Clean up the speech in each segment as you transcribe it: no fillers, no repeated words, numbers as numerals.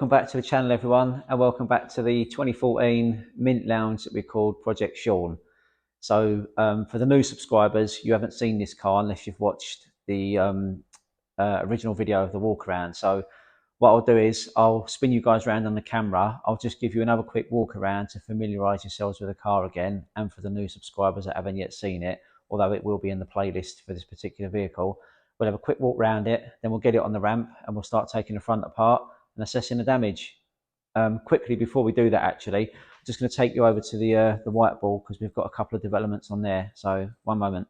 welcome back to the channel, everyone, and welcome back to the 2014 Mint Lounge that we called Project Shawn. So for the new subscribers, you haven't seen this car unless you've watched the original video of the walk around. So what I'll do is I'll spin you guys around on the camera. I'll just give you another quick walk around to familiarise yourselves with the car again, and for the new subscribers that haven't yet seen it, although it will be in the playlist for this particular vehicle. We'll have a quick walk around it, then we'll get it on the ramp and we'll start taking the front apart and assessing the damage. Quickly before we do that, actually, I'm just going to take you over to the whiteboard because we've got a couple of developments on there. So one moment.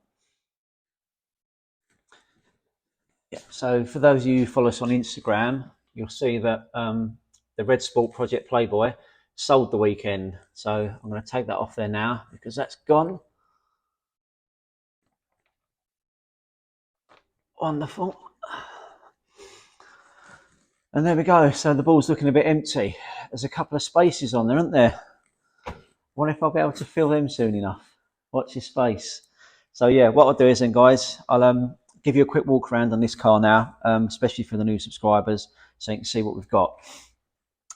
Yeah. So for those of you who follow us on Instagram, you'll see that the Red Sport Project Playboy sold the weekend. So I'm going to take that off there now because that's gone. Wonderful. And there we go. So the ball's looking a bit empty. There's a couple of spaces on there, aren't there? Wonder if I'll be able to fill them soon enough. Watch your space. So yeah, what I'll do is then, guys, I'll give you a quick walk around on this car now, especially for the new subscribers, so you can see what we've got.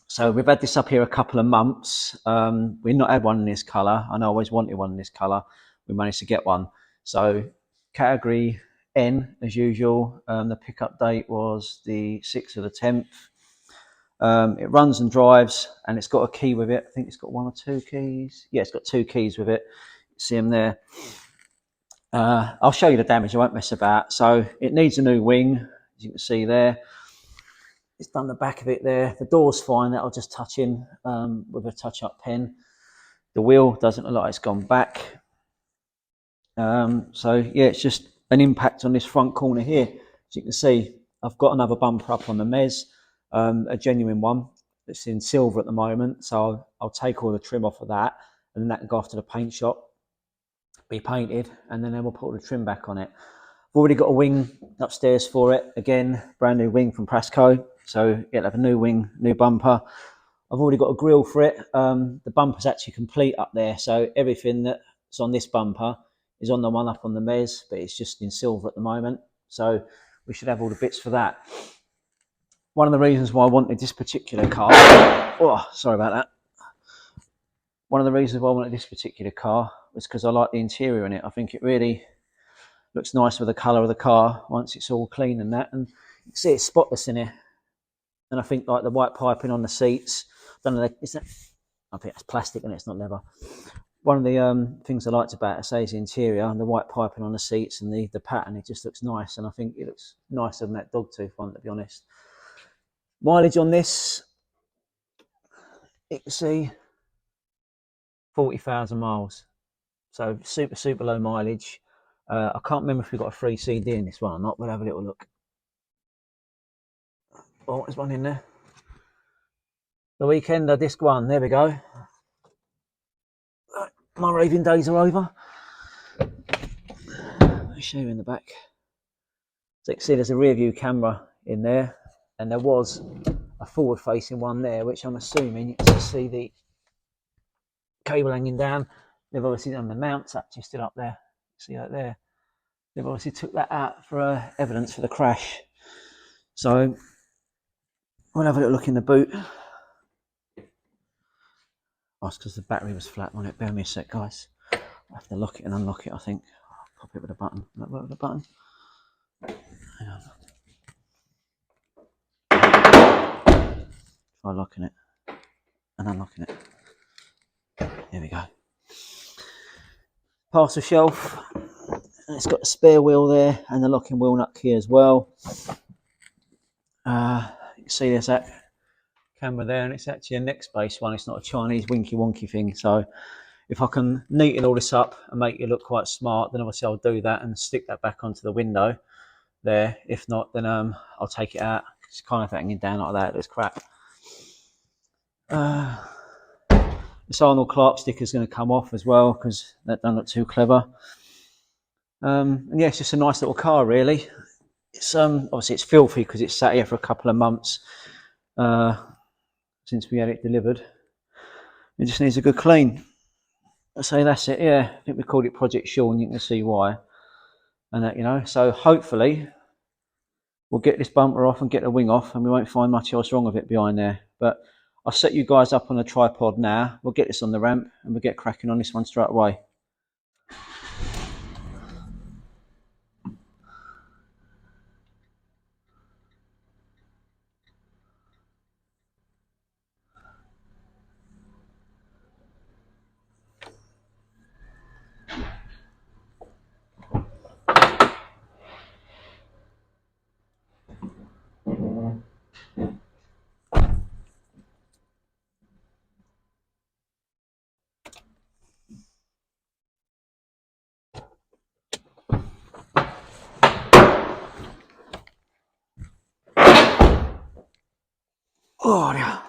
So we've had this up here a couple of months. We've not had one in this colour. I know I always wanted one in this colour. We managed to get one. So category N, as usual. The pickup date was the 6th of the 10th. It runs and drives, and it's got a key with it. I think it's got one or two keys. Yeah, it's got two keys with it. See them there. I'll show you the damage. I won't mess about. So it needs a new wing, as you can see there. It's done the back of it there. The door's fine. That'll just touch in with a touch-up pen. The wheel doesn't look like it's gone back. So yeah, it's just an impact on this front corner here. As you can see, I've got another bumper up on the Mez, a genuine one. It's in silver at the moment, so I'll take all the trim off of that, and then that can go off to the paint shop, be painted, and then we'll put the trim back on it. I've already got a wing upstairs for it. Again, brand new wing from Prasco, so it'll have a new wing, new bumper. I've already got a grille for it. The bumper's actually complete up there, so everything that's on this bumper is on the one up on the Mez, but it's just in silver at the moment. So we should have all the bits for that. One of the reasons why I wanted this particular car, oh, sorry about that. One of the reasons why I wanted this particular car was because I like the interior in it. I think it really looks nice with the colour of the car once it's all clean and that. And you can see it's spotless in here. And I think like the white piping on the seats, I don't know, is that, I think that's plastic and it's not leather. One of the things I liked about it, say, is the interior and the white piping on the seats and the pattern. It just looks nice, and I think it looks nicer than that dogtooth one, to be honest. Mileage on this, you can see 40,000 miles. So super low mileage. I can't remember if we've got a free CD in this one or not. We'll have a little look. Oh, there's one in there. The Weekender disc 1. There we go. My raving days are over. I'll show you in the back. So you can see there's a rear view camera in there, and there was a forward facing one there, which I'm assuming you can see the cable hanging down. They've obviously done the mounts actually still up there. See that there? They've obviously took that out for evidence for the crash. So we'll have a little look in the boot. Oh, it's because the battery was flat on it. Bear me a sec, guys. I have to lock it and unlock it, I think. I'll pop it with a button. Will that work with a button? Hang on. Try locking it and unlocking it. There we go. Parcel shelf. And it's got a spare wheel there and the locking wheel nut key as well. You can see there's that camera there, and it's actually a next base one. It's not a Chinese winky wonky thing. So if I can neaten all this up and make it look quite smart, then obviously I'll do that and stick that back onto the window there. If not, then I'll take it out. It's kind of hanging down like that. It's crap. This Arnold Clark sticker is going to come off as well because that doesn't look too clever. And yeah, it's just a nice little car, really. It's obviously it's filthy because it's sat here for a couple of months since we had it delivered. It just needs a good clean. I say that's it. Yeah, I think we called it Project Shawn. You can see why, and that, you know. So hopefully we'll get this bumper off and get the wing off, and we won't find much else wrong with it behind there. But I'll set you guys up on a tripod now. We'll get this on the ramp and we'll get cracking on this one straight away. Oh, yeah.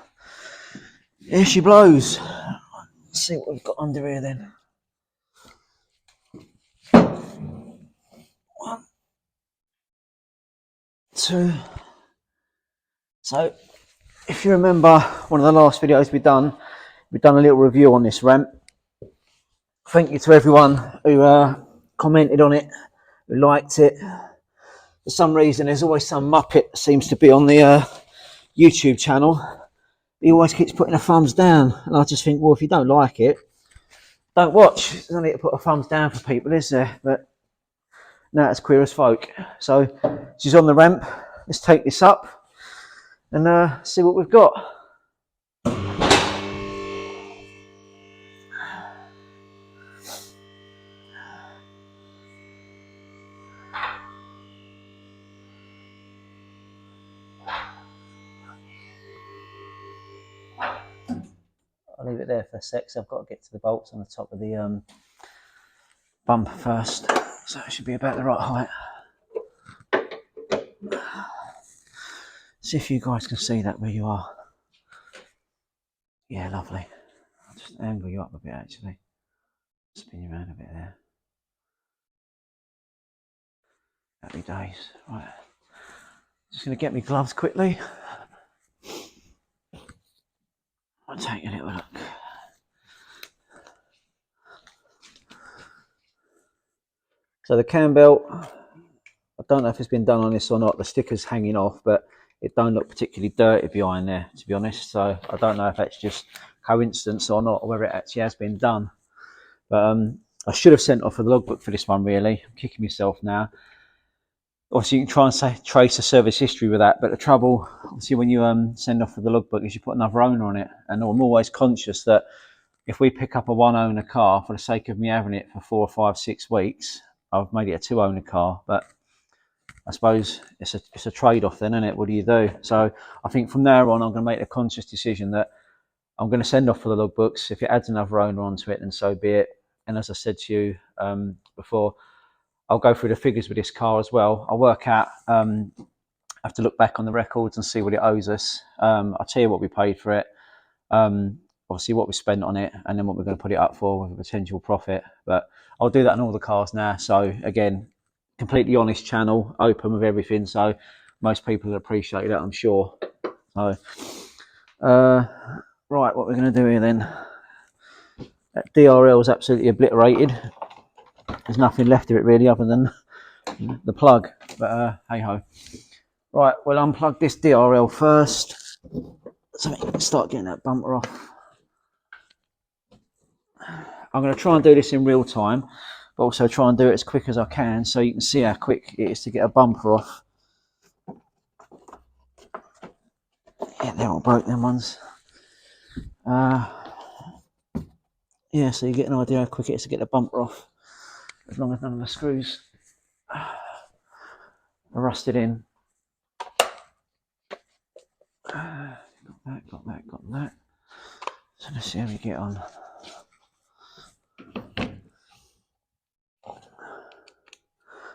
Here she blows. Let's see what we've got under here then. 1, 2. So, if you remember one of the last videos we've done a little review on this ramp. Thank you to everyone who commented on it, who liked it. For some reason, there's always some muppet that seems to be on the YouTube channel. He always keeps putting a thumbs down, and I just think, well, if you don't like it, don't watch. There's no need to put a thumbs down for people, is there? But no, it's queer as folk. So she's on the ramp. Let's take this up and see what we've got. I'll leave it there for a sec, so I've got to get to the bolts on the top of the bumper first. So it should be about the right height. See if you guys can see that where you are. Yeah, lovely. I'll just angle you up a bit actually. Spin you around a bit there. Happy days. Right. Just going to get me gloves quickly. I'll take a little look. So the cam belt, I don't know if it's been done on this or not. The sticker's hanging off, but it don't look particularly dirty behind there, to be honest. So I don't know if that's just coincidence or not, or whether it actually has been done. But I should have sent off a logbook for this one, really. I'm kicking myself now. Obviously, you can try and trace a service history with that, but the trouble, obviously, when you send off for the logbook is you put another owner on it. And I'm always conscious that if we pick up a one-owner car, for the sake of me having it for 4 or 5, 6 weeks, I've made it a 2-owner car. But I suppose it's a trade-off then, isn't it? What do you do? So I think from there on, I'm going to make a conscious decision that I'm going to send off for the logbooks. If it adds another owner onto it, then so be it. And as I said to you before, I'll go through the figures with this car as well. I'll work out, have to look back on the records and see what it owes us. I'll tell you what we paid for it, obviously what we spent on it, and then what we're going to put it up for with a potential profit. But I'll do that on all the cars now. So again, completely honest channel, open with everything. So most people will appreciate that, I'm sure. So, right, what we're going to do here then. That DRL is absolutely obliterated. There's nothing left of it really other than the plug, but hey ho. Right, we'll unplug this DRL first so we can start getting that bumper off. I'm going to try and do this in real time, but also try and do it as quick as I can so you can see how quick it is to get a bumper off. Yeah, they're all broke, them ones. Yeah, so you get an idea how quick it is to get the bumper off, as long as none of the screws are rusted in. Got that. So let's see how we get on.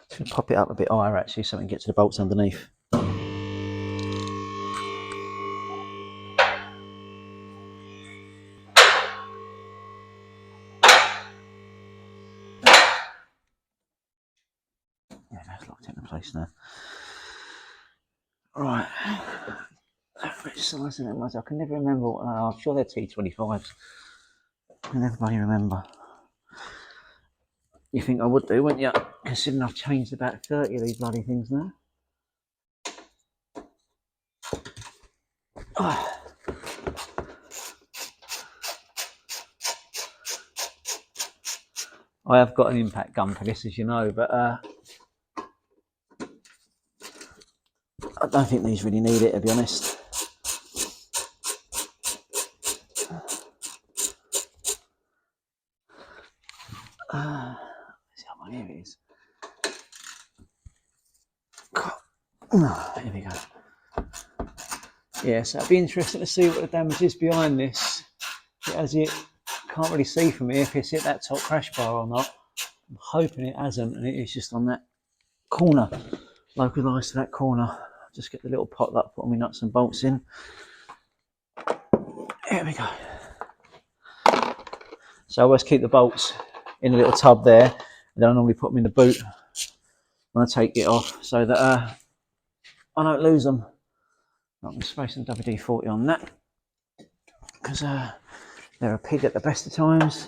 Just going to pop it up a bit higher actually so we can get to the bolts underneath. Yeah, that's locked into place now. Right. Which size of them was? I can never remember what they are. I'm sure they're T25s. I can never bloody remember. You think I would do, wouldn't you? Considering I've changed about 30 of these bloody things now. I have got an impact gun for this, as you know, but I don't think these really need it, to be honest. Here it is. Here we go. Yeah, so it'd be interesting to see what the damage is behind this. As it can't really see from here if it's hit that top crash bar or not. I'm hoping it hasn't, and it is just on that corner, localised to that corner. I'll just get the little pot that I put all my nuts and bolts in. Here we go. So I always keep the bolts in a little tub there, and then I normally put them in the boot when I take it off, so that I don't lose them. I'm going to spray some WD-40 on that, because they're a pig at the best of times.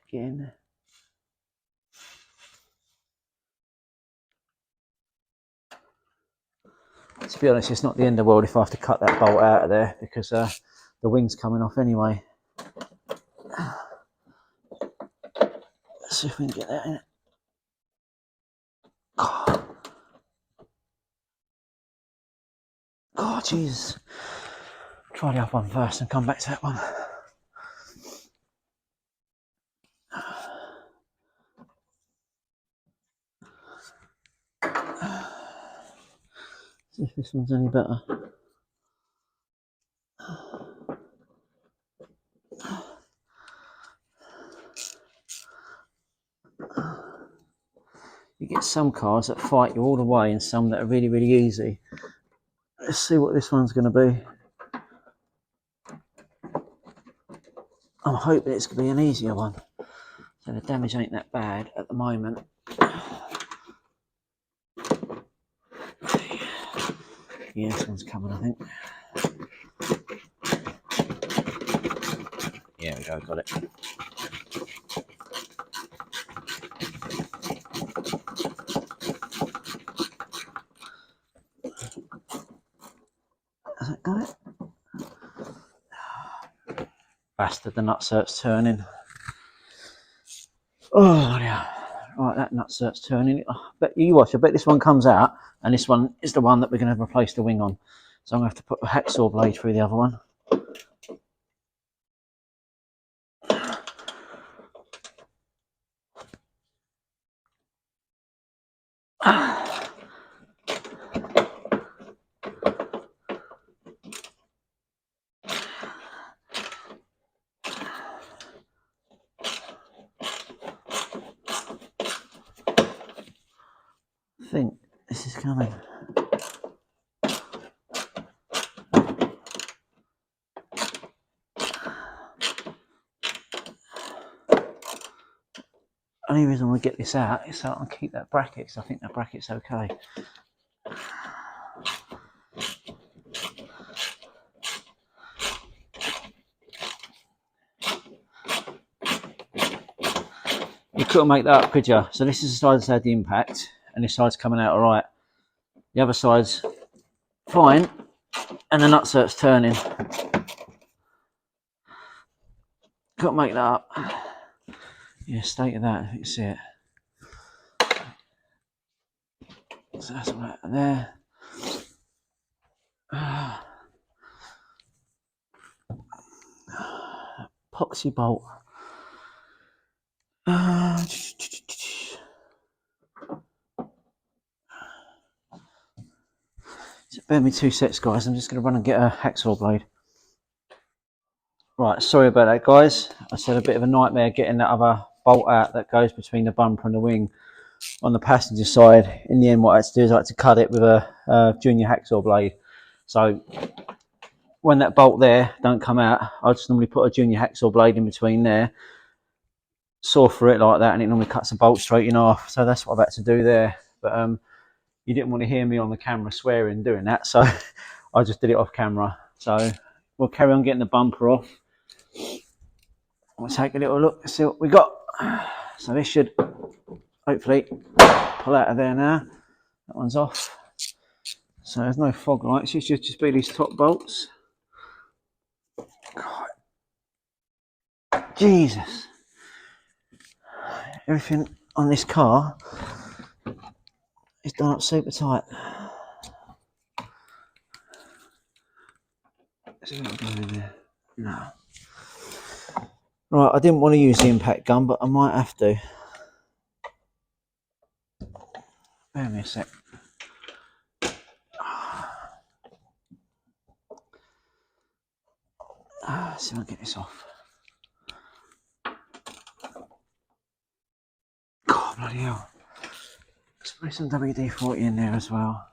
Again. To be honest, it's not the end of the world if I have to cut that bolt out of there, because the wing's coming off anyway. Let's see if we can get that in. Oh, jeez. Try the other one first and come back to that one. See if this one's any better. You get some cars that fight you all the way and some that are really, really easy. Let's see what this one's going to be. I'm hoping it's going to be an easier one. So the damage ain't that bad at the moment. Yeah, this one's coming, I think. Yeah, we go, got it. Has that got it? Bastard, the nutsert's turning. Oh, yeah. Right, that nutsert's turning. But you watch, I bet this one comes out, and this one is the one that we're going to replace the wing on. So I'm going to have to put a hacksaw blade through the other one. I think this is coming. Only reason I get this out is so I can keep that bracket, because I think that bracket's okay. You couldn't make that up, could you? So this is the side that's had the impact, and this side's coming out alright. The other side's fine, and the nutsert's turning. Couldn't make that up. Yeah, state of that, if you can see it. So that's right there. Epoxy bolt. So bear me 2 sets, guys. I'm just going to run and get a hacksaw blade. Right, sorry about that, guys. I said a bit of a nightmare getting that other bolt out that goes between the bumper and the wing on the passenger side. In the end, what I had to do is I had to cut it with a junior hacksaw blade. So when that bolt there don't come out, I just normally put a junior hacksaw blade in between there, saw through it like that, and it normally cuts the bolt straight in half. So that's what I've had to do there. But you didn't want to hear me on the camera swearing doing that, so I just did it off camera. So we'll carry on getting the bumper off. We'll take a little look, see what we got. So this should hopefully pull out of there now. That one's off. So there's no fog lights, it should just be these top bolts. God. Jesus. Everything on this car is done up super tight. No. Right, I didn't want to use the impact gun, but I might have to. Bear me a sec. Let's see if I can get this off. God, bloody hell. Let's put some WD-40 in there as well.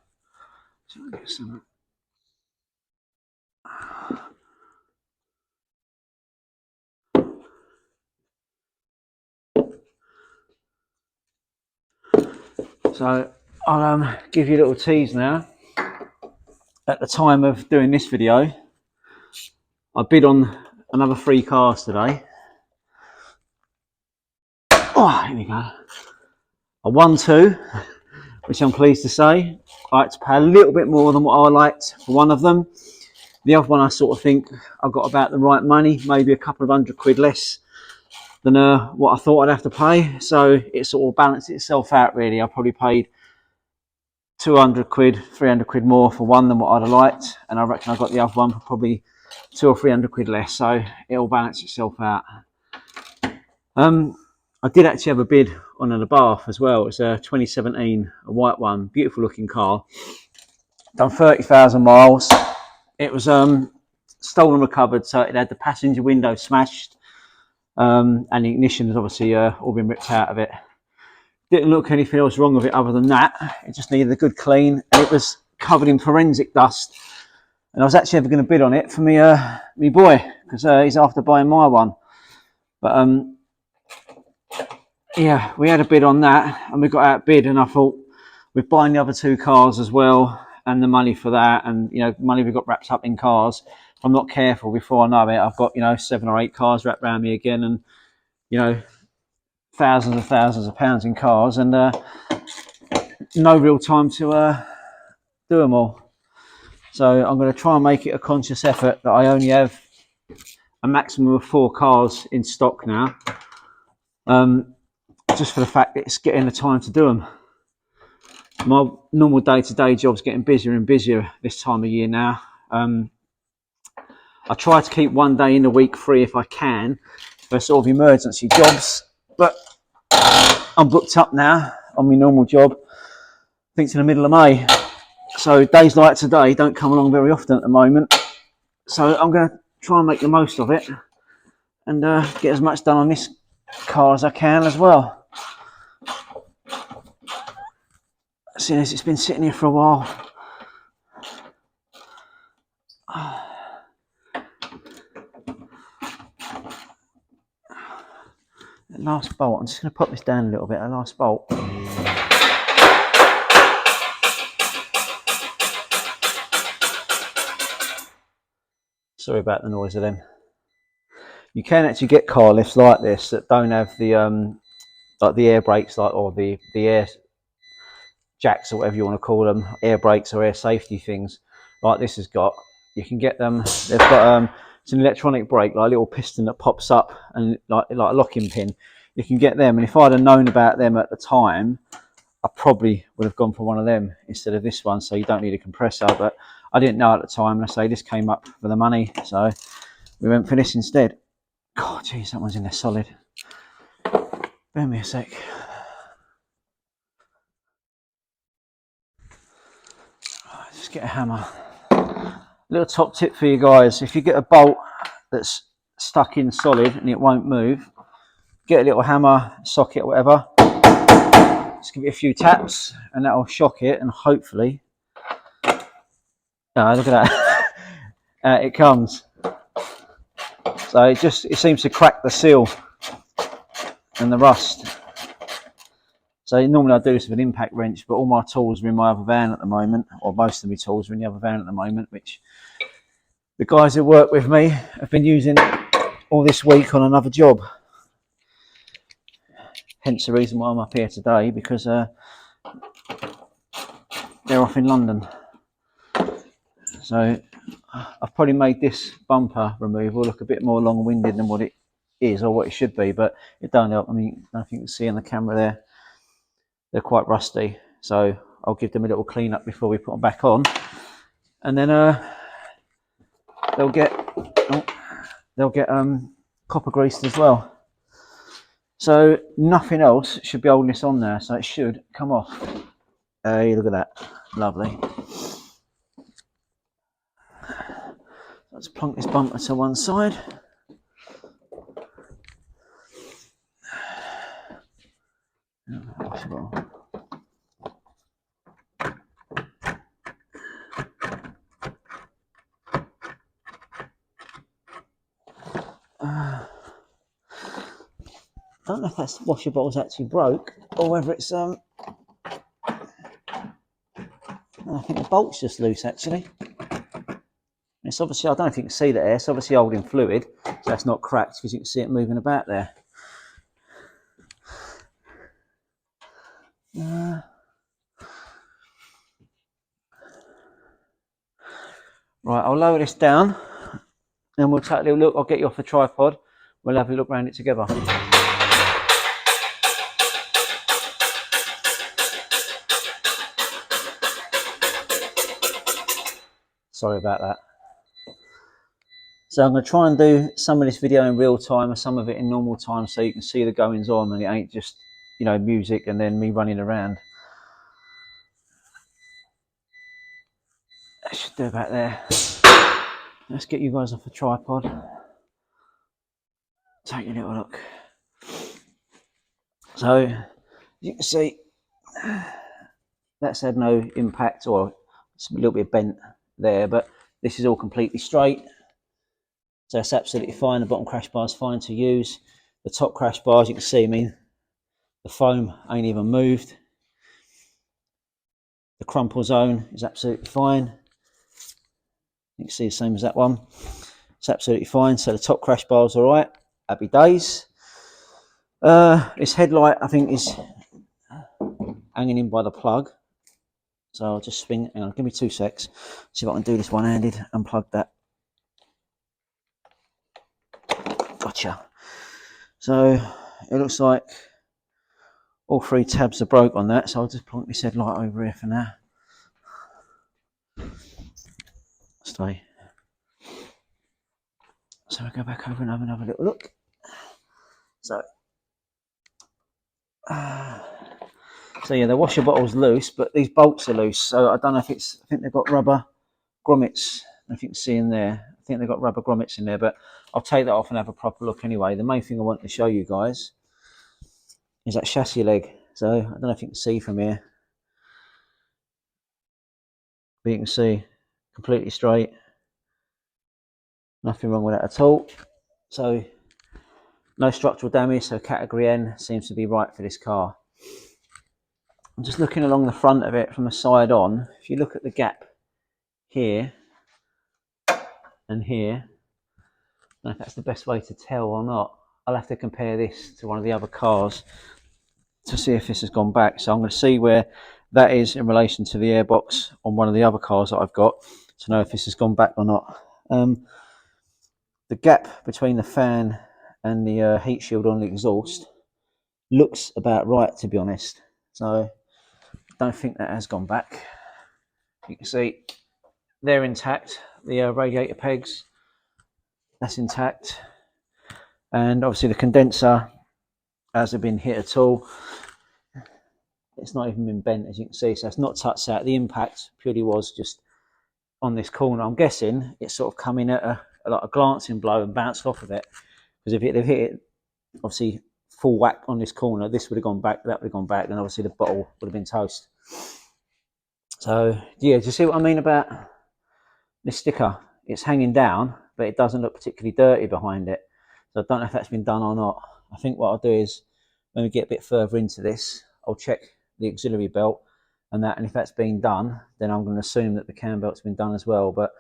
So I get some. So I'll give you a little tease now. At the time of doing this video, I bid on another 3 cars today. Oh, here we go. I won 2, which I'm pleased to say. I had to pay a little bit more than what I liked for one of them. The other one I sort of think I got about the right money, maybe a couple of £100 less than what I thought I'd have to pay. So it sort of balanced itself out really. I probably paid £200, £300 more for one than what I'd have liked, and I reckon I got the other one for probably £200 or £300 less. So it'll balance itself out. I did actually have a bid on an Abarth as well. It's a 2017, a white one, beautiful looking car. Done 30,000 miles. It was stolen and recovered, so it had the passenger window smashed, and the ignition has obviously all been ripped out of it. Didn't look anything else wrong with it other than that. It just needed a good clean, and it was covered in forensic dust. And I was actually ever going to bid on it for me boy, because he's after buying my one. But yeah, we had a bid on that, and we got outbid. And I thought, with buying the other 2 cars as well, and the money for that, and money we got wrapped up in cars, if I'm not careful, before I know it, I've got 7 or 8 cars wrapped around me again, and thousands and thousands of pounds in cars, and no real time to do them all. So I'm going to try and make it a conscious effort that I only have a maximum of 4 cars in stock now, just for the fact that it's getting the time to do them. My normal day-to-day job's getting busier and busier this time of year now. I try to keep one day in the week free if I can for sort of emergency jobs, but I'm booked up now on my normal job. I think it's in the middle of May, so days like today don't come along very often at the moment. So I'm going to try and make the most of it and get as much done on this car as I can as well. Seeing as it's been sitting here for a while. The last bolt, I'm just going to pop this down a little bit, the last bolt. Sorry about the noise of them. You can actually get car lifts like this that don't have the like the air brakes, or the air jacks, or whatever you want to call them, air brakes or air safety things like this has got. You can get them. They've got it's an electronic brake, like a little piston that pops up and like a locking pin. You can get them, and if I'd have known about them at the time, I probably would have gone for one of them instead of this one. So you don't need a compressor, but I didn't know at the time, and I say this came up for the money, so we went for this instead. God, geez, that one's in there solid. Bear me a sec. Just get a hammer. Little top tip for you guys: if you get a bolt that's stuck in solid and it won't move, get a little hammer, socket, whatever. Just give it a few taps, and that'll shock it, and hopefully, look at that, it comes. So it seems to crack the seal and the rust. So normally I do this with an impact wrench, but all my tools are in my other van at the moment, or most of my tools are in the other van at the moment, which the guys who work with me have been using all this week on another job. Hence the reason why I'm up here today, because they're off in London. So I've probably made this bumper removal look a bit more long-winded than what it is or what it should be, but it don't help. I mean, I don't know if you can see on the camera there, they're quite rusty. So I'll give them a little clean up before we put them back on, and then they'll get copper greased as well. So nothing else should be holding this on there, so it should come off. Hey, look at that, lovely. Let's plonk this bumper to one side. I don't know if that washer bottle's actually broke or whether it's I think the bolt's just loose actually. It's obviously, I don't know if you can see that there, it's obviously holding fluid, so that's not cracked because you can see it moving about there. Right, I'll lower this down and we'll take a little look. I'll get you off the tripod, we'll have a look around it together. Sorry about that. So I'm going to try and do some of this video in real time and some of it in normal time so you can see the goings on and it ain't just, you know, music and then me running around. That should do about there. Let's get you guys off the tripod. Take a little look. So you can see that's had no impact, or it's a little bit bent there, but this is all completely straight. So that's absolutely fine. The bottom crash bar is fine to use. The top crash bar, as you can see, I mean, the foam ain't even moved. The crumple zone is absolutely fine. You can see the same as that one. It's absolutely fine. So the top crash bar is all right. Happy days. This headlight, I think, is hanging in by the plug. So I'll just swing. Hang on, give me 2 secs. See if I can do this one-handed. Unplug that. Gotcha. So it looks like all 3 tabs are broke on that. So I'll just plonk this headlight over here for now. Stay. So we'll go back over and have another little look. So yeah, the washer bottle's loose, but these bolts are loose. So I don't know if it's, I think they've got rubber grommets. I don't know if you can see in there. I think they've got rubber grommets in there, but I'll take that off and have a proper look anyway. The main thing I want to show you guys is that chassis leg. So I don't know if you can see from here, but you can see completely straight. Nothing wrong with that at all. So no structural damage, so category N seems to be right for this car. I'm just looking along the front of it from the side on. If you look at the gap here and here, I don't know if that's the best way to tell or not. I'll have to compare this to one of the other cars to see if this has gone back. So I'm going to see where that is in relation to the airbox on one of the other cars that I've got to know if this has gone back or not. The gap between the fan and the heat shield on the exhaust looks about right, to be honest. So I don't think that has gone back. You can see they're intact. The radiator pegs, that's intact. And obviously the condenser hasn't been hit at all. It's not even been bent, as you can see, so it's not touched out. The impact purely was just on this corner. I'm guessing it's sort of come in at a glancing blow and bounced off of it. Because if it had hit it, obviously full whack on this corner, this would have gone back, that would have gone back, and obviously the bottle would have been toast. So yeah, do you see what I mean about this sticker? It's hanging down, but it doesn't look particularly dirty behind it. So I don't know if that's been done or not. I think what I'll do is, when we get a bit further into this, I'll check the auxiliary belt and that, and if that's been done, then I'm going to assume that the cam belt's been done as well. But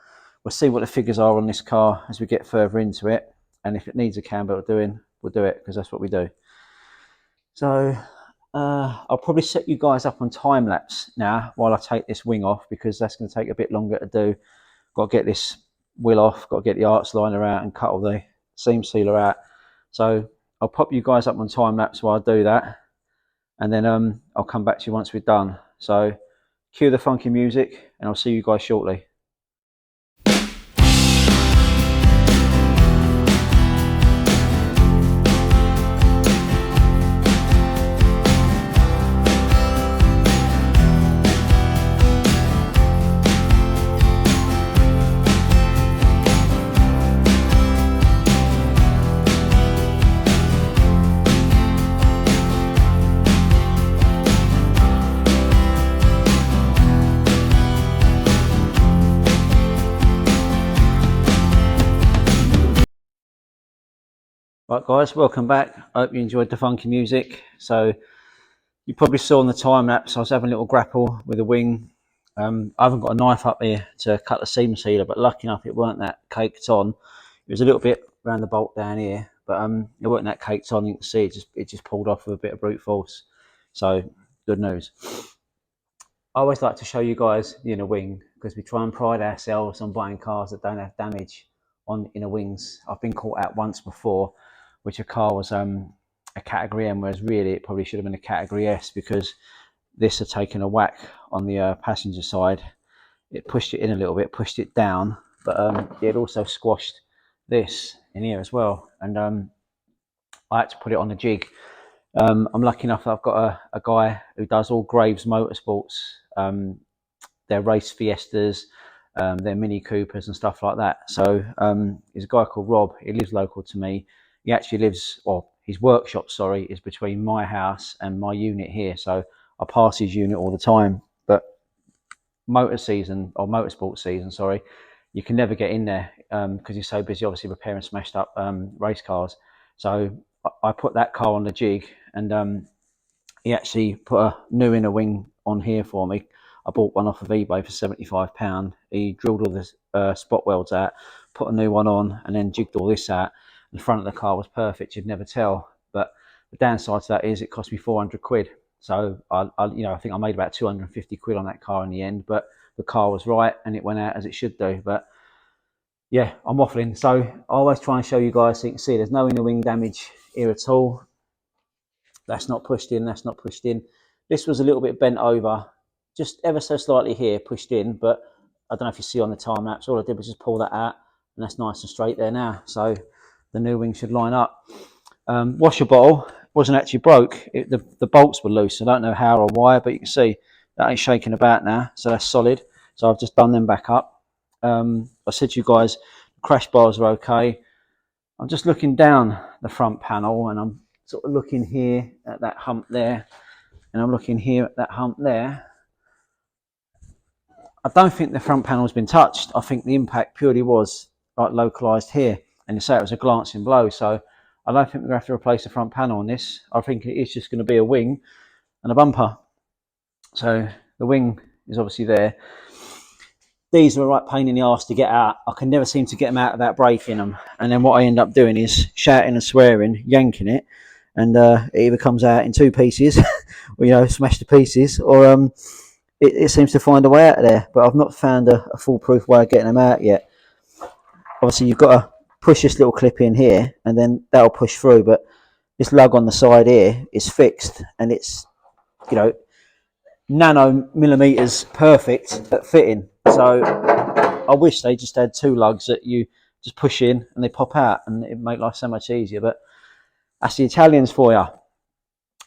we'll see what the figures are on this car as we get further into it, and if it needs a cam belt doing, we'll do it, because that's what we do. So I'll probably set you guys up on time lapse now while I take this wing off, because that's going to take a bit longer to do. Got to get this wheel off, got to get the arch liner out and cut all the seam sealer out. So I'll pop you guys up on time lapse while I do that, and then I'll come back to you once we're done. So cue the funky music and I'll see you guys shortly. Right guys, welcome back. I hope you enjoyed the funky music. So you probably saw on the time lapse I was having a little grapple with the wing. I haven't got a knife up here to cut the seam sealer, but lucky enough it weren't that caked on. It was a little bit around the bolt down here, but it weren't that caked on. You can see it just pulled off with a bit of brute force. So good news. I always like to show you guys the inner wing, because we try and pride ourselves on buying cars that don't have damage on inner wings. I've been caught out once before, which a car was a category M, whereas really it probably should have been a category S, because this had taken a whack on the passenger side. It pushed it in a little bit, pushed it down, but it also squashed this in here as well. And I had to put it on the jig. I'm lucky enough that I've got a guy who does all Graves Motorsports. Their race Fiestas, their Mini Coopers and stuff like that. So there's a guy called Rob. He lives local to me. He actually lives, or his workshop, sorry, is between my house and my unit here. So I pass his unit all the time. But motorsport season, sorry, you can never get in there because he's so busy, obviously, repairing smashed up race cars. So I put that car on the jig, and he actually put a new inner wing on here for me. I bought one off of eBay for £75. He drilled all the spot welds out, put a new one on, and then jigged all this out. The front of the car was perfect. You'd never tell. But the downside to that is it cost me 400 quid. So I think I made about 250 quid on that car in the end. But the car was right and it went out as it should do. But yeah, I'm waffling. So I always try and show you guys so you can see there's no inner wing damage here at all. That's not pushed in. That's not pushed in. This was a little bit bent over, just ever so slightly here, pushed in. But I don't know if you see on the time lapse. All I did was just pull that out, and that's nice and straight there now. So the new wing should line up. Washer bottle wasn't actually broke. The bolts were loose. I don't know how or why, but you can see that ain't shaking about now. So that's solid. So I've just done them back up. I said to you guys, the crash bars are okay. I'm just looking down the front panel, and I'm sort of looking here at that hump there, and I'm looking here at that hump there. I don't think the front panel's been touched. I think the impact purely was like localized here, and you say it was a glancing blow. So I don't think we're going to have to replace the front panel on this. I think it is just going to be a wing and a bumper. So the wing is obviously there. These are a right pain in the arse to get out. I can never seem to get them out without breaking them. And then what I end up doing is shouting and swearing, yanking it, and it either comes out in two pieces, or smashed to pieces, or it seems to find a way out of there. But I've not found a foolproof way of getting them out yet. Obviously, you've got to push this little clip in here, and then that'll push through. But this lug on the side here is fixed, and it's nanomillimeters perfect at fitting. So I wish they just had two lugs that you just push in and they pop out, and it'd make life so much easier. But that's the Italians for you.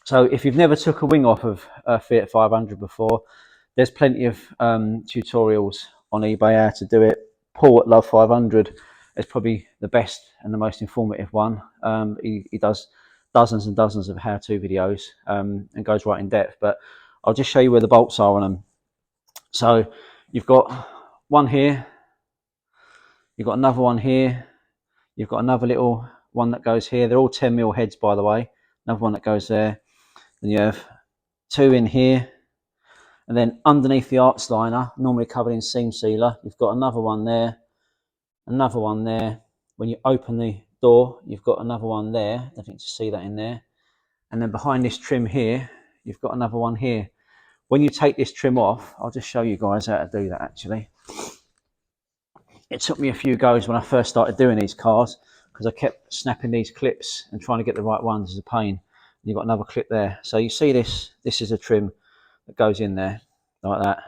So if you've never took a wing off of a Fiat 500 before, there's plenty of tutorials on eBay how to do it. Paul at Love 500 is probably the best and the most informative one. He does dozens and dozens of how-to videos and goes right in depth. But I'll just show you where the bolts are on them. So you've got one here, you've got another one here, you've got another little one that goes here. They're all 10mm heads, by the way. Another one that goes there. Then you have two in here, and then underneath the arch liner, normally covered in seam sealer, you've got another one there, another one there. When you open the door, you've got another one there. I don't think you see that in there. And then behind this trim here, you've got another one here. When you take this trim off, I'll just show you guys how to do that actually. It took me a few goes when I first started doing these cars because I kept snapping these clips and trying to get the right ones is a pain. You've got another clip there. So you see this is a trim that goes in there like that.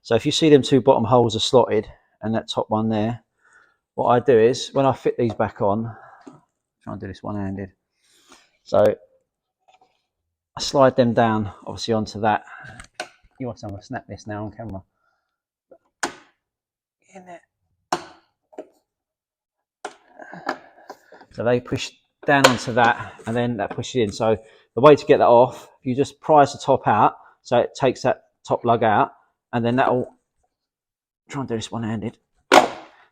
So if you see them two bottom holes are slotted and that top one there, what I do is when I fit these back on, try and do this one-handed. So I slide them down obviously onto that. You want someone to snap this now on camera. In there. So they push down onto that and then that pushes in. So the way to get that off, you just prise the top out so it takes that top lug out, and then that'll, try and do this one-handed,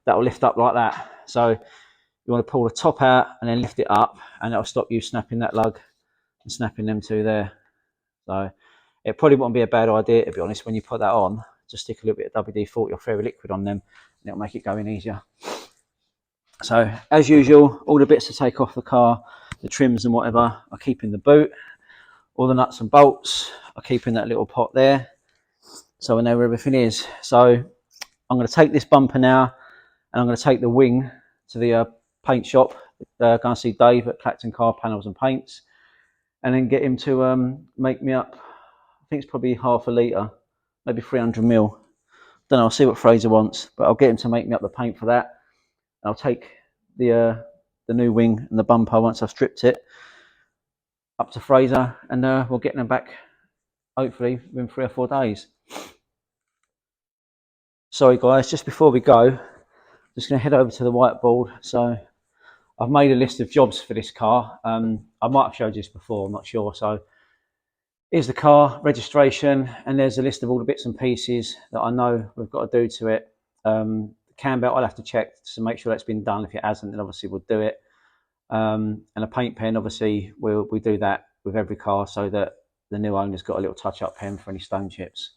that'll lift up like that. So you want to pull the top out and then lift it up, and that'll stop you snapping that lug and snapping them two there. So it probably wouldn't be a bad idea, to be honest, when you put that on, just stick a little bit of WD-40 or Fairy Liquid on them and it'll make it go in easier. So as usual, all the bits to take off the car, the trims and whatever, I keep in the boot. All the nuts and bolts I keep in that little pot there, so I know where everything is. So I'm going to take this bumper now and I'm going to take the wing to the paint shop. Go and see Dave at Clacton Car Panels and Paints, and then get him to make me up, I think it's probably half a litre, maybe 300 ml. Don't know, I'll see what Fraser wants, but I'll get him to make me up the paint for that. I'll take the new wing and the bumper once I've stripped it up to Fraser, and we'll get them back hopefully within 3 or 4 days. Sorry guys, just before we go, just going to head over to the whiteboard. So I've made a list of jobs for this car. I might have showed you this before, I'm not sure. So here's the car, registration, and there's a list of all the bits and pieces that I know we've got to do to it. The cam belt I'll have to check to make sure that's been done. If it hasn't, then obviously we'll do it. And a paint pen, obviously we do that with every car so that the new owner's got a little touch-up pen for any stone chips.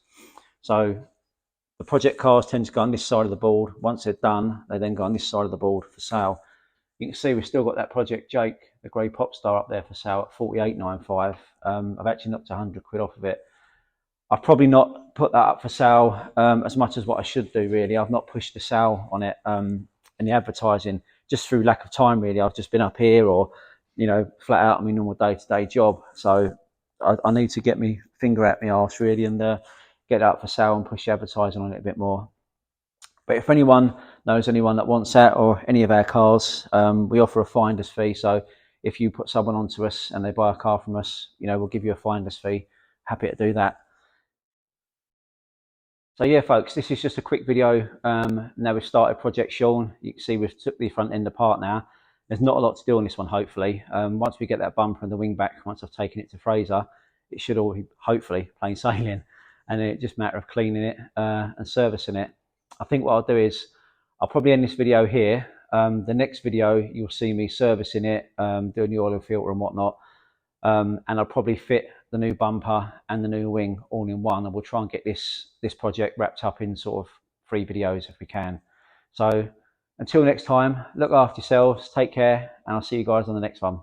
So the project cars tend to go on this side of the board. Once they're done, they then go on this side of the board for sale. You can see we've still got that Project Jake, the grey pop star, up there for sale at $48.95. I've actually knocked 100 quid off of it. I've probably not put that up for sale as much as what I should do, really. I've not pushed the sale on it in the advertising, just through lack of time, really. I've just been up here or, you know, flat out on my normal day-to-day job. So I need to get my finger out my arse, really, and get it up for sale and push the advertising on it a bit more. But if anyone knows anyone that wants that or any of our cars, we offer a finder's fee. So if you put someone onto us and they buy a car from us, you know, we'll give you a finder's fee. Happy to do that. So yeah, folks, this is just a quick video. Now we've started Project Shawn. You can see we've took the front end apart now. There's not a lot to do on this one, hopefully. Once we get that bumper and the wing back, once I've taken it to Fraser, it should all be, hopefully, plain sailing. And then it's just a matter of cleaning it and servicing it. I think what I'll do is, I'll probably end this video here. The next video, you'll see me servicing it, doing the oil and filter and whatnot. And I'll probably fit the new bumper and the new wing all in one, and we'll try and get this project wrapped up in sort of 3 videos if we can. So until next time, look after yourselves, take care, and I'll see you guys on the next one.